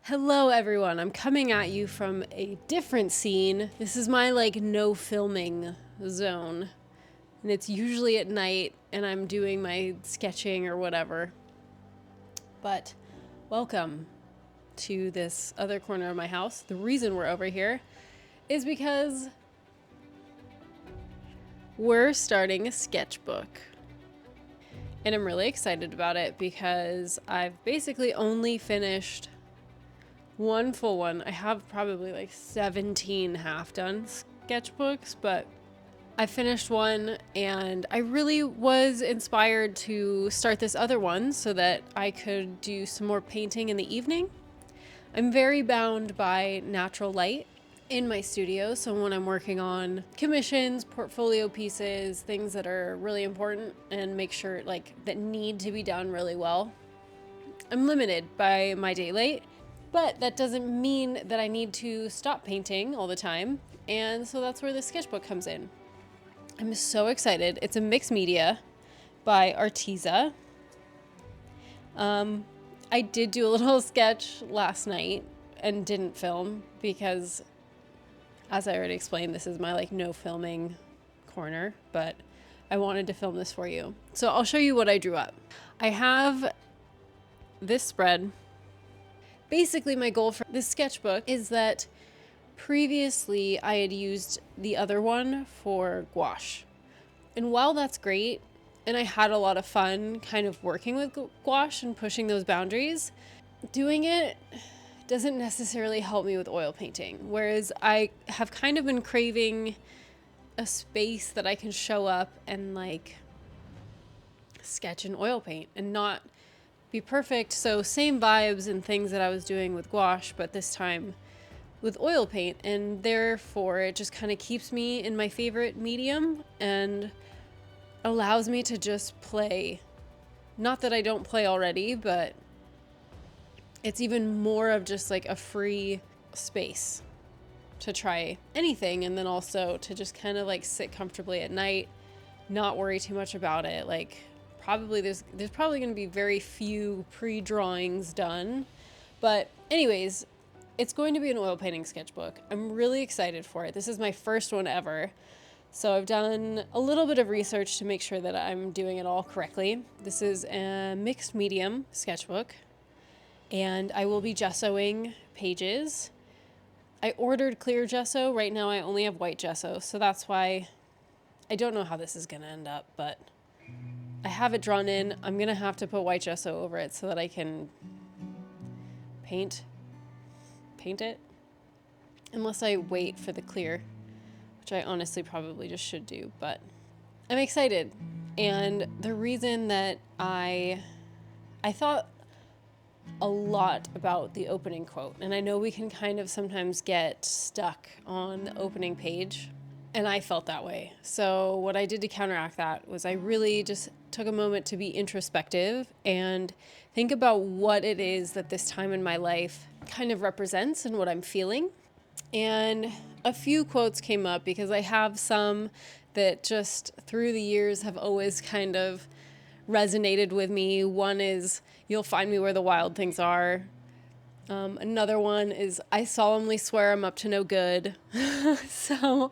Hello everyone, I'm coming at you from a different scene. This is my no filming zone. And it's usually at night and I'm doing my sketching or whatever. But welcome to this other corner of my house. The reason we're over here is because we're starting a sketchbook. And I'm really excited about it because I've basically only finished one full one. I have probably 17 half-done sketchbooks, but I finished one and I really was inspired to start this other one so that I could do some more painting in the evening. I'm very bound by natural light in my studio, so when I'm working on commissions, portfolio pieces, things that are really important and make sure that need to be done really well, I'm limited by my daylight. But that doesn't mean that I need to stop painting all the time. And so that's where the sketchbook comes in. I'm so excited. It's a mixed media by Arteza. I did do a little sketch last night and didn't film because, as I already explained, this is my no filming corner, but I wanted to film this for you. So I'll show you what I drew up. I have this spread. Basically, my goal for this sketchbook is that previously I had used the other one for gouache. And while that's great, and I had a lot of fun kind of working with gouache and pushing those boundaries, doing it doesn't necessarily help me with oil painting. Whereas I have kind of been craving a space that I can show up and sketch in oil paint and not be perfect. So same vibes and things that I was doing with gouache, but this time with oil paint, and therefore it just kind of keeps me in my favorite medium and allows me to just play. Not that I don't play already, but it's even more of just a free space to try anything, and then also to just kind of sit comfortably at night, not worry too much about it. Probably there's probably going to be very few pre-drawings done, but anyways, it's going to be an oil painting sketchbook. I'm really excited for it. This is my first one ever, so I've done a little bit of research to make sure that I'm doing it all correctly. This is a mixed medium sketchbook, and I will be gessoing pages. I ordered clear gesso. Right now I only have white gesso, so that's why I don't know how this is going to end up, but I have it drawn in. I'm going to have to put white gesso over it so that I can paint it. Unless I wait for the clear, which I honestly probably just should do, but I'm excited. And the reason that I thought a lot about the opening quote, and I know we can kind of sometimes get stuck on the opening page, and I felt that way. So what I did to counteract that was I really just took a moment to be introspective and think about what it is that this time in my life kind of represents and what I'm feeling. And a few quotes came up because I have some that just through the years have always kind of resonated with me. One is, "You'll find me where the wild things are." Another one is, "I solemnly swear I'm up to no good." So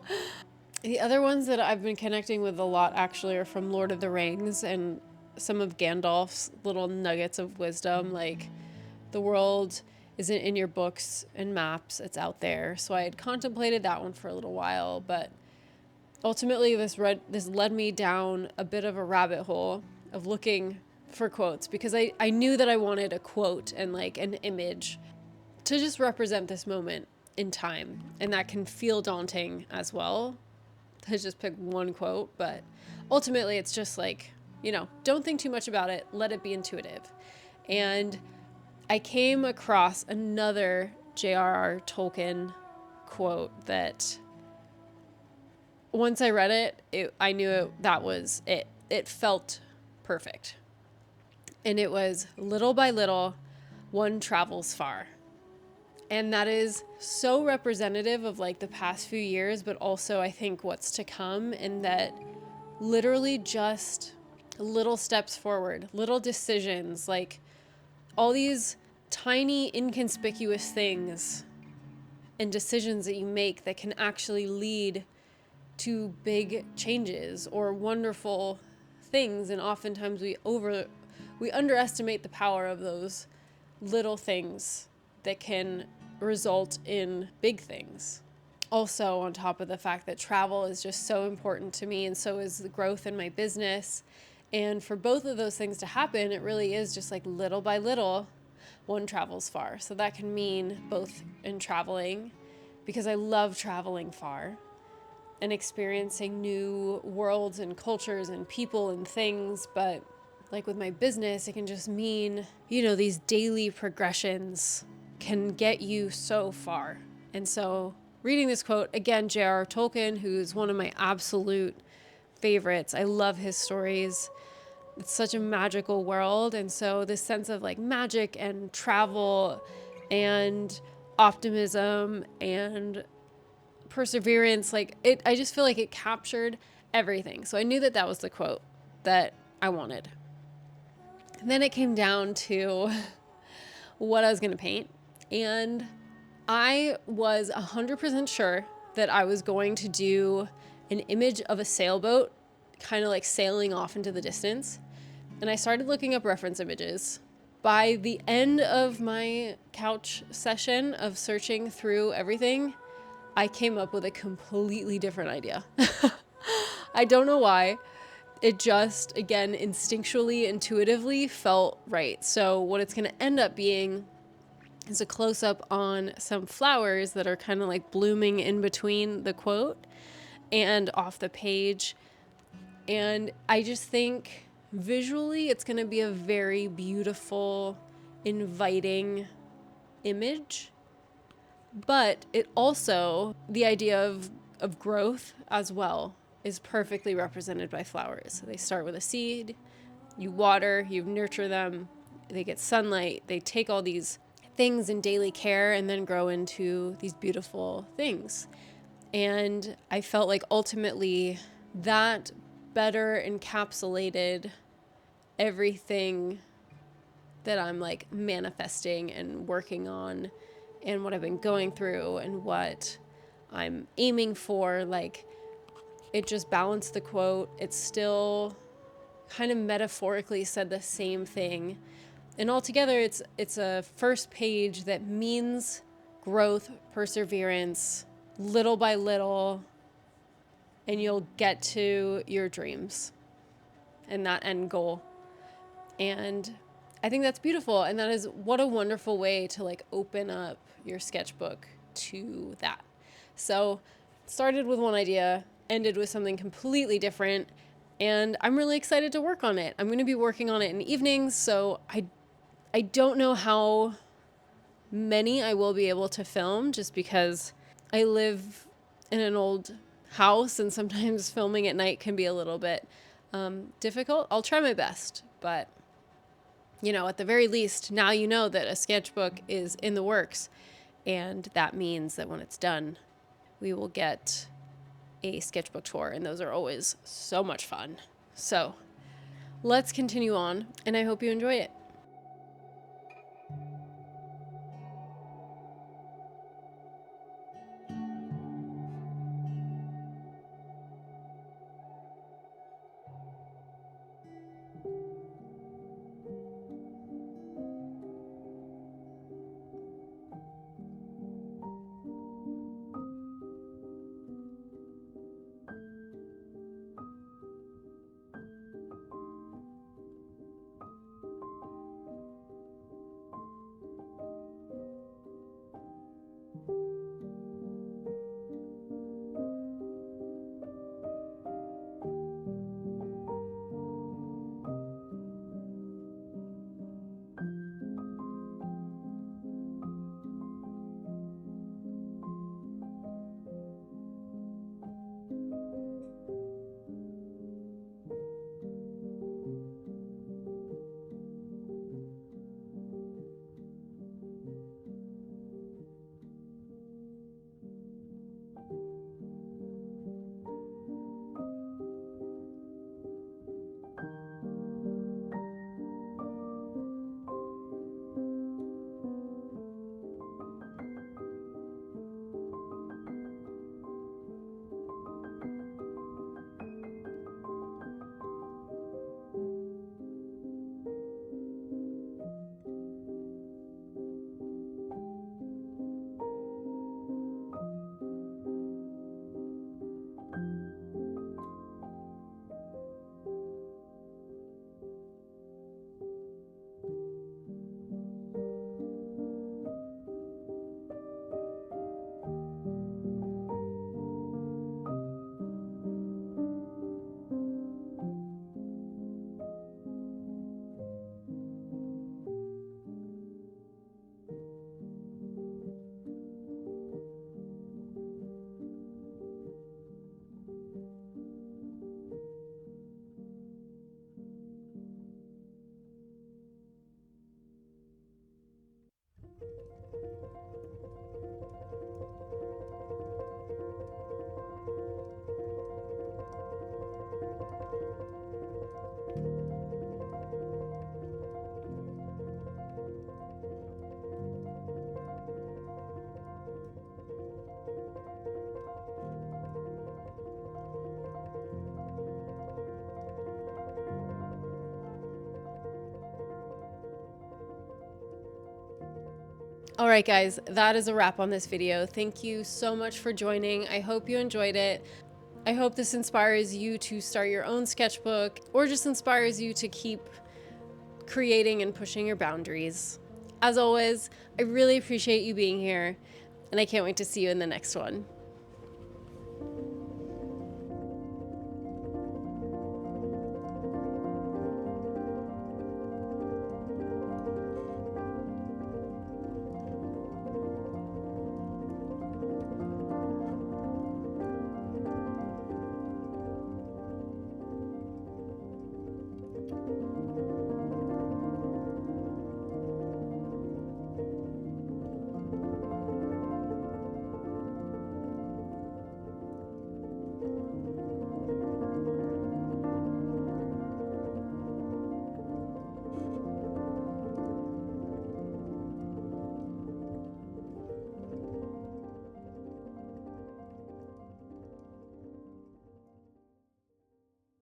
the other ones that I've been connecting with a lot actually are from Lord of the Rings and some of Gandalf's little nuggets of wisdom, like the world isn't in your books and maps, it's out there. So I had contemplated that one for a little while, but ultimately this led me down a bit of a rabbit hole of looking for quotes because I knew that I wanted a quote and an image to just represent this moment in time, and that can feel daunting as well to just pick one quote, but ultimately it's just don't think too much about it, let it be intuitive. And I came across another J.R.R. Tolkien quote that once I read it, I knew that was it. It felt perfect. And it was, "Little by little, one travels far." And that is so representative of the past few years, but also I think what's to come, and that literally just little steps forward, little decisions, all these tiny inconspicuous things and decisions that you make that can actually lead to big changes or wonderful things. And oftentimes we underestimate the power of those little things that can result in big things. Also, on top of the fact that travel is just so important to me, and so is the growth in my business. And for both of those things to happen, it really is just like little by little, one travels far. So that can mean both in traveling, because I love traveling far and experiencing new worlds and cultures and people and things. But like with my business, it can just mean, these daily progressions can get you so far. And so reading this quote, again, J.R.R. Tolkien, who's one of my absolute favorites. I love his stories. It's such a magical world. And so this sense of like magic and travel and optimism and perseverance, I just feel like it captured everything. So I knew that was the quote that I wanted. And then it came down to what I was going to paint. And I was 100% sure that I was going to do an image of a sailboat kind of like sailing off into the distance. And I started looking up reference images. By the end of my couch session of searching through everything, I came up with a completely different idea. I don't know why. It just, again, instinctually, intuitively felt right. So what it's going to end up being is a close-up on some flowers that are kind of like blooming in between the quote and off the page. And I just think visually it's going to be a very beautiful, inviting image. But it also, the idea of growth as well, is perfectly represented by flowers. So they start with a seed, you water, you nurture them, they get sunlight, they take all these things in daily care and then grow into these beautiful things. And I felt like ultimately that better encapsulated everything that I'm like manifesting and working on and what I've been going through and what I'm aiming for. Like, it just balanced the quote. It still kind of metaphorically said the same thing. And altogether, it's a first page that means growth, perseverance, little by little, and you'll get to your dreams and that end goal. And I think that's beautiful. And that is what a wonderful way to like open up your sketchbook to that. So started with one idea, ended with something completely different. And I'm really excited to work on it. I'm going to be working on it in evenings. So I don't know how many I will be able to film just because I live in an old house and sometimes filming at night can be a little bit difficult. I'll try my best, but at the very least, now you know that a sketchbook is in the works, and that means that when it's done, we will get a sketchbook tour, and those are always so much fun. So let's continue on, and I hope you enjoy it. All right, guys, that is a wrap on this video. Thank you so much for joining. I hope you enjoyed it. I hope this inspires you to start your own sketchbook, or just inspires you to keep creating and pushing your boundaries. As always, I really appreciate you being here, and I can't wait to see you in the next one.